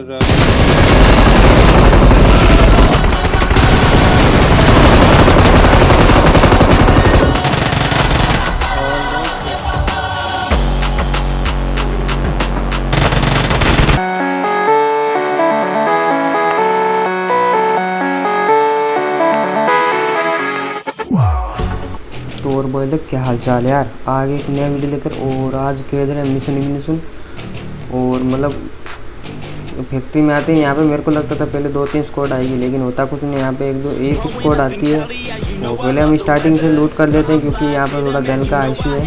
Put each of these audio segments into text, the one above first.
तो और बोल क्या हाल चाल है यार। आगे एक नया वीडियो लेकर और आज कह रहे हैं मिशन इग्निशन। और मतलब फैक्ट्री में आते हैं यहाँ पे। मेरे को लगता था पहले 2-3 स्क्वाड आएगी, लेकिन होता कुछ नहीं। यहाँ पे एक स्क्वाड आती है। और पहले हम स्टार्टिंग से लूट कर लेते हैं क्योंकि यहाँ पे थोड़ा गन का इशू है।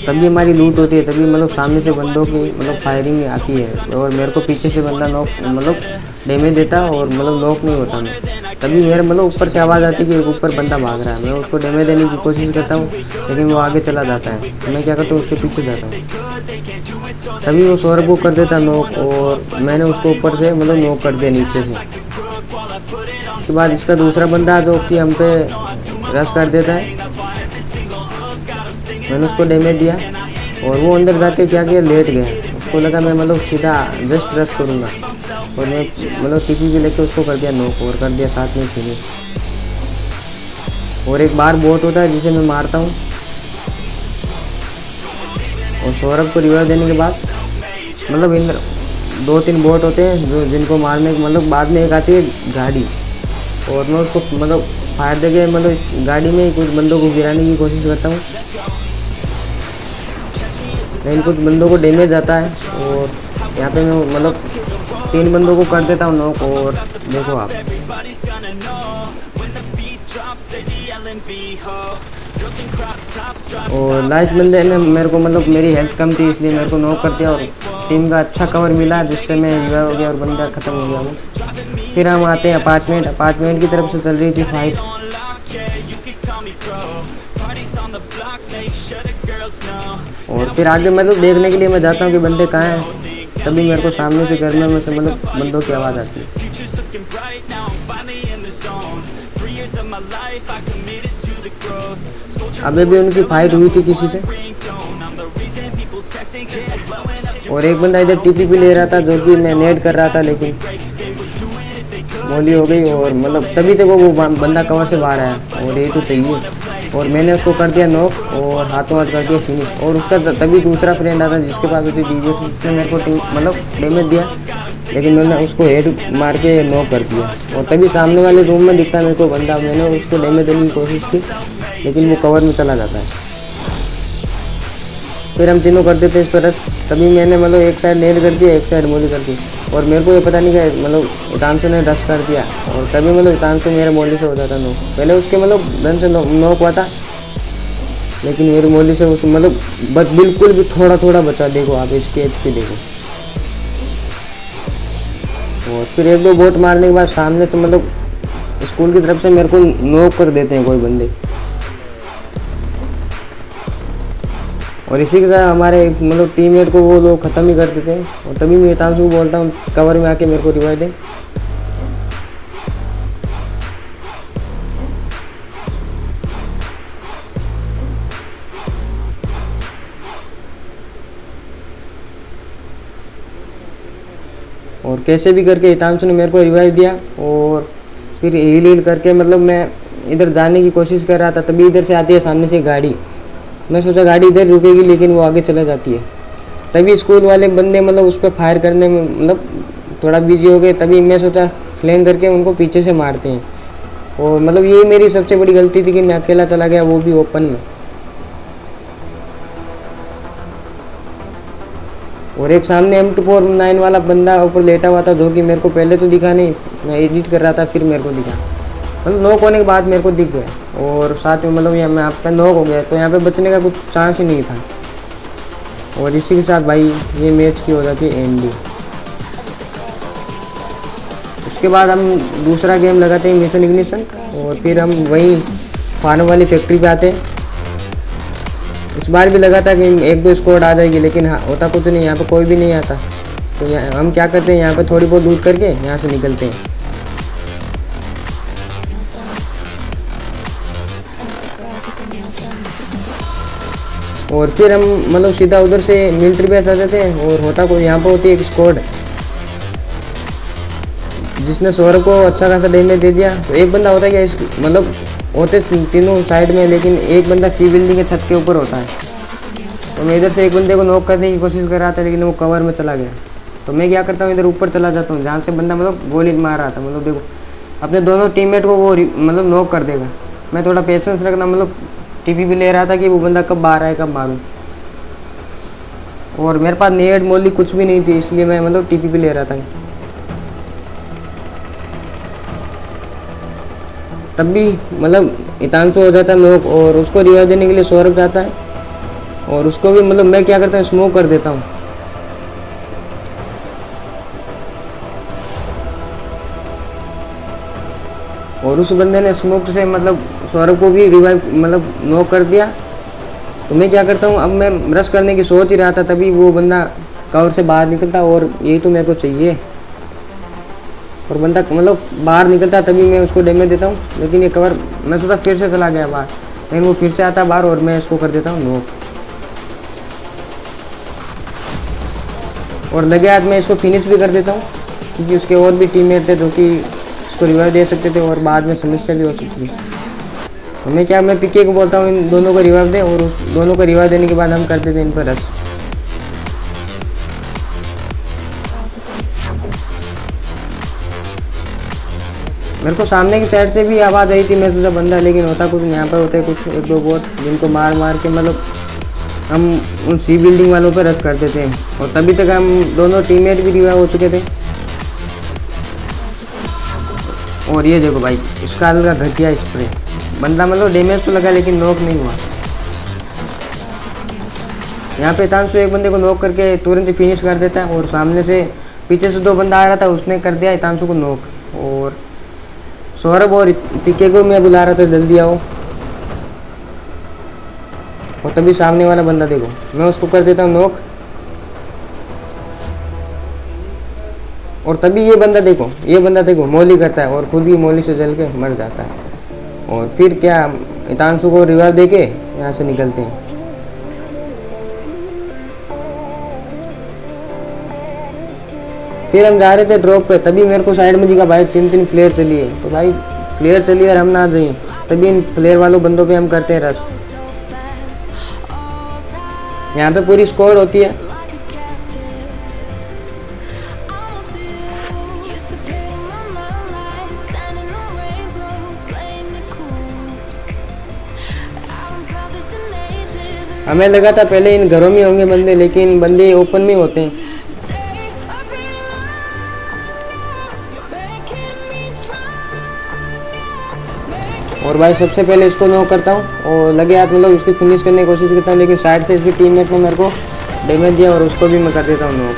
तभी हमारी लूट होती है, तभी मतलब सामने से बंदों की मतलब फायरिंग आती है और मेरे को पीछे से बंदा नॉक मतलब डैमेज देता और मतलब नॉक नहीं होता मैं। तभी मेरे मतलब ऊपर से आवाज़ आती है कि ऊपर बंदा भाग रहा है। मैं उसको डैमेज देने की कोशिश करता हूँ, लेकिन वो आगे चला जाता है। तो मैं क्या करता हूँ, उसके पीछे जाता हूँ। तभी वो सौरभ को कर देता नॉक और मैंने उसको ऊपर से मतलब नॉक कर दिया नीचे से। उसके बाद इसका दूसरा बंदा जो कि हम पे रश कर देता है, मैंने उसको डैमेज दिया और वो अंदर जाके क्या किया, लेट गया। उसको लगा मैं मतलब सीधा जस्ट रश करूँगा और मैं मतलब टीपी भी लेके उसको कर दिया नॉक और कर दिया साथ में फिनिश। और एक बार बोट होता है जिसे मैं मारता हूँ और सौरभ को रिवाइव देने के बाद मतलब इन 2-3 बोट होते हैं जो जिनको मारने मतलब बाद में एक आती है गाड़ी और मैं उसको मतलब फायर देके मतलब इस गाड़ी में कुछ बंदों को गिराने की कोशिश करता हूँ, लेकिन कुछ बंदों को डैमेज आता है। और यहाँ पे मैं मतलब 3 बंदों को कर देता हूँ नॉक। और देखो आप, और लास्ट बंदे ने मेरे को मतलब मेरी हेल्थ कम थी इसलिए मेरे को नॉक कर दिया और टीम का अच्छा कवर मिला जिससे मैं रिवाइव हो गया और बंदा ख़त्म हो गया वो। फिर हम आते हैं अपार्टमेंट की तरफ से चल रही थी फाइट। और फिर आगे मतलब देखने के लिए मैं जाता हूँ कि बंदे कहाँ हैं। तभी मेरे को सामने से घर में से मतलब बंदों की आवाज़ आती है। अभी भी उनकी फाइट हुई थी किसी से और एक बंदा इधर टीपी भी ले रहा था जो कि मैं नेट कर रहा था, लेकिन मोली हो गई। और मतलब तभी तक वो बंदा कवर से बाहर आया और ये तो चाहिए। और मैंने उसको कर दिया नॉक और हाथों हाथ कर दिया फिनिश। और उसका तभी दूसरा फ्रेंड आता जिसके पास होती डीवीएस, उसने मेरे को मतलब डैमेज दिया, लेकिन मैंने उसको हेड मार के नॉक कर दिया। और तभी सामने वाले रूम में दिखता मेरे को बंदा, मैंने उसको डैमेज देने की कोशिश की लेकिन वो कवर में चला जाता है। फिर हम तीनों कर देते इस पर रश। तभी मैंने मतलब एक साइड नेट कर दिया, एक साइड मोली कर दी और मेरे को ये पता नहीं क्या मतलब हितांशु ने रश कर दिया और तभी मतलब हितांशु मेरे मोली से हो जाता नॉक। पहले उसके मतलब गन से नॉक हुआ था, लेकिन मेरी मोली से उस मतलब बस बिल्कुल भी थोड़ा बचा। देखो आप इसकी एचपी देखो। और फिर 1-2 बोट मारने के बाद सामने से मतलब स्कूल की तरफ से मेरे को नॉक कर देते हैं कोई बंदे। और इसी के साथ हमारे मतलब टीममेट को वो लोग ख़त्म ही कर देते हैं। और तभी मैं हितांशु को बोलता हूँ कवर में आके मेरे को रिवाइव दे। और कैसे भी करके हितांशु ने मेरे को रिवाइव दिया और फिर हील करके मतलब मैं इधर जाने की कोशिश कर रहा था। तभी इधर से आती है सामने से गाड़ी। मैं सोचा गाड़ी इधर रुकेगी, लेकिन वो आगे चले जाती है। तभी स्कूल वाले बंदे मतलब उस पर फायर करने में मतलब थोड़ा बिजी हो गए। तभी मैं सोचा फ्लैंक करके उनको पीछे से मारते हैं। और मतलब यही मेरी सबसे बड़ी गलती थी कि मैं अकेला चला गया, वो भी ओपन में। और एक सामने M249 वाला बंदा ऊपर लेटा हुआ था जो कि मेरे को पहले तो दिखा नहीं, मैं एडिट कर रहा था फिर मेरे को दिखा। मतलब नॉक होने के बाद मेरे को दिख गया और साथ में मतलब यहाँ मैं आपका नॉक हो गया, तो यहाँ पे बचने का कुछ चांस ही नहीं था। और इसी के साथ भाई ये मैच की हो जाती है एंडी। उसके बाद हम दूसरा गेम लगाते हैं मिशन इग्निशन और फिर हम वहीं फार्म वाली फैक्ट्री पे आते हैं। इस बार भी लगा था कि 1-2 स्क्वाड आ जाएगी, लेकिन होता कुछ नहीं, यहाँ पे कोई भी नहीं आता। तो हम क्या करते हैं, यहाँ पे थोड़ी बहुत लूट करके यहाँ से निकलते हैं। और फिर हम मतलब सीधा उधर से मिलिट्री बेस आ जाते हैं। और होता को यहाँ पर होती है एक स्क्वाड जिसने सौरभ को अच्छा खासा डैमेज दे दिया। तो एक बंदा होता है क्या मतलब होते तीनों साइड में, लेकिन एक बंदा सी बिल्डिंग के छत के ऊपर होता है। तो मैं इधर से एक बंदे को नॉक करने की कोशिश कर रहा था, लेकिन वो कवर में चला गया। तो मैं क्या करता हूँ, इधर ऊपर चला जाता हूँ जहाँ से बंदा मतलब गोली मार रहा था। मतलब देखो अपने दोनों टीममेट को वो मतलब नॉक कर देगा। मैं थोड़ा पेशेंस रखना, मतलब टीपी भी ले रहा था कि वो बंदा कब बाहर आए कब मारूँ। और मेरे पास नेट मोली कुछ भी नहीं थी, इसलिए मैं मतलब टीपी भी ले रहा था। तब भी मतलब हितांशु हो जाता है नॉक, और उसको रिवाइव देने के लिए सौरभ जाता है। और उसको भी मतलब मैं क्या करता हूँ, स्मोक कर देता हूँ। और उस बंदे ने स्मोक से मतलब सौरभ को भी रिवाइव मतलब नॉक कर दिया। तो मैं क्या करता हूँ, अब मैं रश करने की सोच ही रहा था, तभी वो बंदा कवर से बाहर निकलता। और यही तो मेरे को चाहिए। और बंदा मतलब बाहर निकलता तभी मैं उसको डैमेज देता हूँ, लेकिन ये कवर मैं सोचा फिर से चला गया बाहर, लेकिन वो फिर से आता बाहर और मैं इसको कर देता हूँ नॉक। और लगे हाथ में इसको फिनिश भी कर देता हूँ, क्योंकि उसके और भी टीममेट थे जो कि उसको रिवाइव दे सकते थे और बाद में समस्या भी हो सकती थी। तो मैं पीके को बोलता हूँ इन दोनों को रिवाइव दे, और उस दोनों को रिवाइव देने के बाद हम करते थे इन पर रश। मेरे को सामने की साइड से भी आवाज़ आई थी, मैं सोचा बंदा, लेकिन होता कुछ नहीं। यहाँ पर होते कुछ एक दो बोट जिनको मार मार के मतलब हम उन सी बिल्डिंग वालों पर रश करते थे। और तभी तक हम दोनों टीममेट भी रिवाइव हो चुके थे। और ये देखो भाई, इसका का घटिया स्प्रे, बंदा मतलब डैमेज तो लगा लेकिन नॉक नहीं हुआ। यहाँ पे हितांशु एक बंदे को नॉक करके तुरंत फिनिश कर देता है। और सामने से पीछे से दो बंदा आ रहा था, उसने कर दिया हितांशु को नॉक। और सौरभ और पीके को मैं बुला रहा था जल्दी आओ। और तभी सामने वाला बंदा देखो, मैं उसको कर देता हूँ नॉक। और तभी ये बंदा देखो मोली करता है और खुद ही मोली से जल के मर जाता है। और फिर क्या, हितांशु को रिवाइव देके यहाँ से निकलते हैं। फिर हम जा रहे थे ड्रॉप पे, तभी मेरे को साइड में दिखा भाई 3 फ्लेयर चली है। तो भाई फ्लेयर चली और हम ना जाइए, तभी इन फ्लेयर वालों बंदों पे हम करते हैं रश। यहाँ पे पूरी स्क्वाड होती है। हमें लगा था पहले इन घरों में होंगे बंदे, लेकिन बंदे ओपन में होते हैं। और भाई सबसे पहले इसको नॉक करता हूँ और लगे हाथ मतलब उसकी फिनिश करने की कोशिश करता हूँ, लेकिन साइड से इसके टीममेट ने मेरे को डैमेज दिया और उसको भी मैं कर देता हूँ नॉक।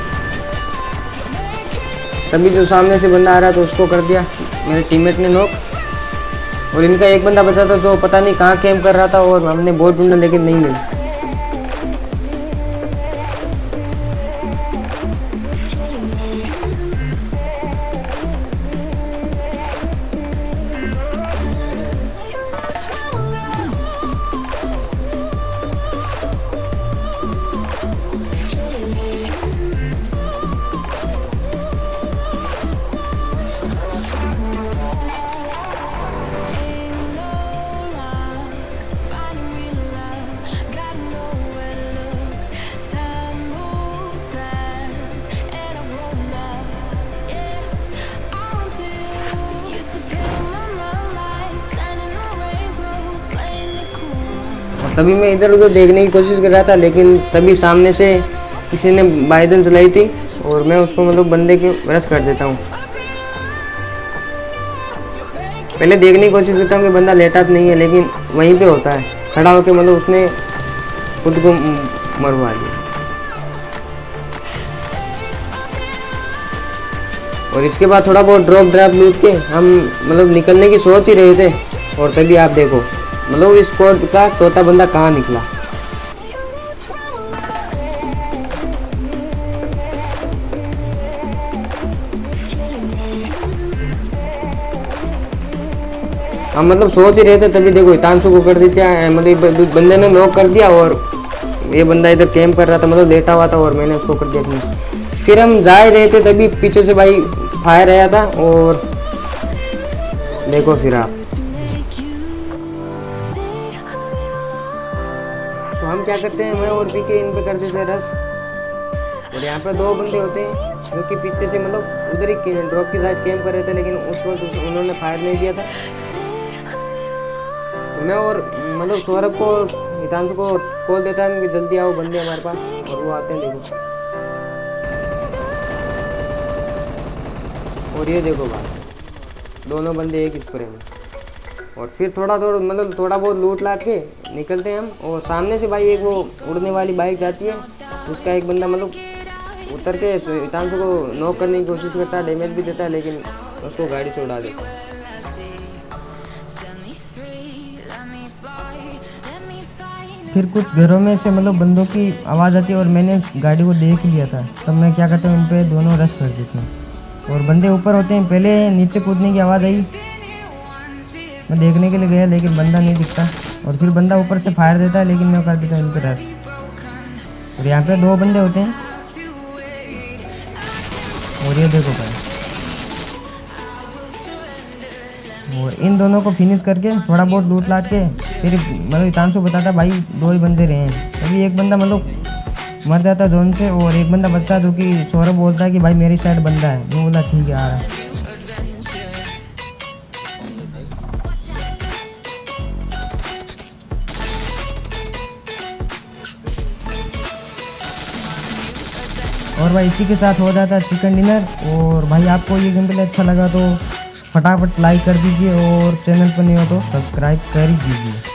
तभी जो सामने से बंदा आ रहा था उसको कर दिया मेरे टीममेट ने नॉक। और इनका एक बंदा बचा था जो पता नहीं कहाँ कैंप कर रहा था, और हमने बहुत ढूंढा लेकिन नहीं मिला। तभी मैं इधर उधर देखने की कोशिश कर रहा था, लेकिन तभी सामने से किसी ने बाइडन चलाई थी और मैं उसको मतलब बंदे के रश कर देता हूँ। पहले देखने की कोशिश करता हूँ कि बंदा लेटा तो नहीं है, लेकिन वहीं पे होता है खड़ा होकर, मतलब उसने खुद को मरवा लिया। और इसके बाद थोड़ा बहुत ड्रॉप लूट के हम मतलब निकलने की सोच ही रहे थे। और तभी आप देखो मतलब इस स्क्वाड का चौथा बंदा कहाँ निकला। हम मतलब सोच ही रहे थे, तभी देखो हितांशु को कर दिया, मतलब बंदे ने नॉक कर दिया और ये बंदा इधर कैंप कर रहा था, मतलब लेटा हुआ था और मैंने उसको कर दिया फिनिश। फिर हम जा ही रहे थे तभी पीछे से भाई फायर आया था और देखो फिर आप। तो हम क्या करते हैं, मैं और पीके इन पे कर देते हैं रश। और यहाँ पे 2 बंदे होते हैं जो कि पीछे से मतलब उधर ही ड्रॉप की साइड कैंप कर रहे थे, लेकिन उस वक्त उन्होंने फायर नहीं दिया था। तो मैं और मतलब सौरभ को हितांशु को कॉल देता है कि जल्दी आओ बंदे हमारे पास, और वो आते हैं। देखो और ये देखो भाई दोनों बंदे एक स्प्रे में। और फिर थोड़ा बहुत लूट लाट के निकलते हैं हम। और सामने से भाई एक वो उड़ने वाली बाइक जाती है, उसका एक बंदा मतलब उतर के हितांशु को नॉक करने की कोशिश करता है, डैमेज भी देता है, लेकिन उसको गाड़ी से उड़ा देता है। फिर कुछ घरों में से मतलब बंदों की आवाज़ आती है और मैंने उस गाड़ी को देख लिया था। तब मैं क्या करता हूँ, उन पे दोनों रश कर देते हैं और बंदे ऊपर होते हैं। पहले नीचे कूदने की आवाज़ आई, मैं देखने के लिए गया लेकिन बंदा नहीं दिखता। और फिर बंदा ऊपर से फायर देता है, लेकिन मैं कर देता हूँ इन पे रश। और यहाँ पे 2 बंदे होते हैं और ये देखो भाई, और इन दोनों को फिनिश करके थोड़ा बहुत लूट लाट के फिर मतलब हितांशु बताता भाई 2 ही बंदे रहे हैं। तभी एक बंदा मतलब मर जाता जोन से और एक बंदा बचता, जो कि सौरभ बोलता है कि भाई मेरी साइड बंदा है। मैं बोला ठीक है आ रहा है। और भाई इसी के साथ हो जाता है चिकन डिनर। और भाई आपको ये गेम प्ले अच्छा लगा तो फटाफट लाइक कर दीजिए और चैनल पर नहीं हो तो सब्सक्राइब कर ही दीजिए।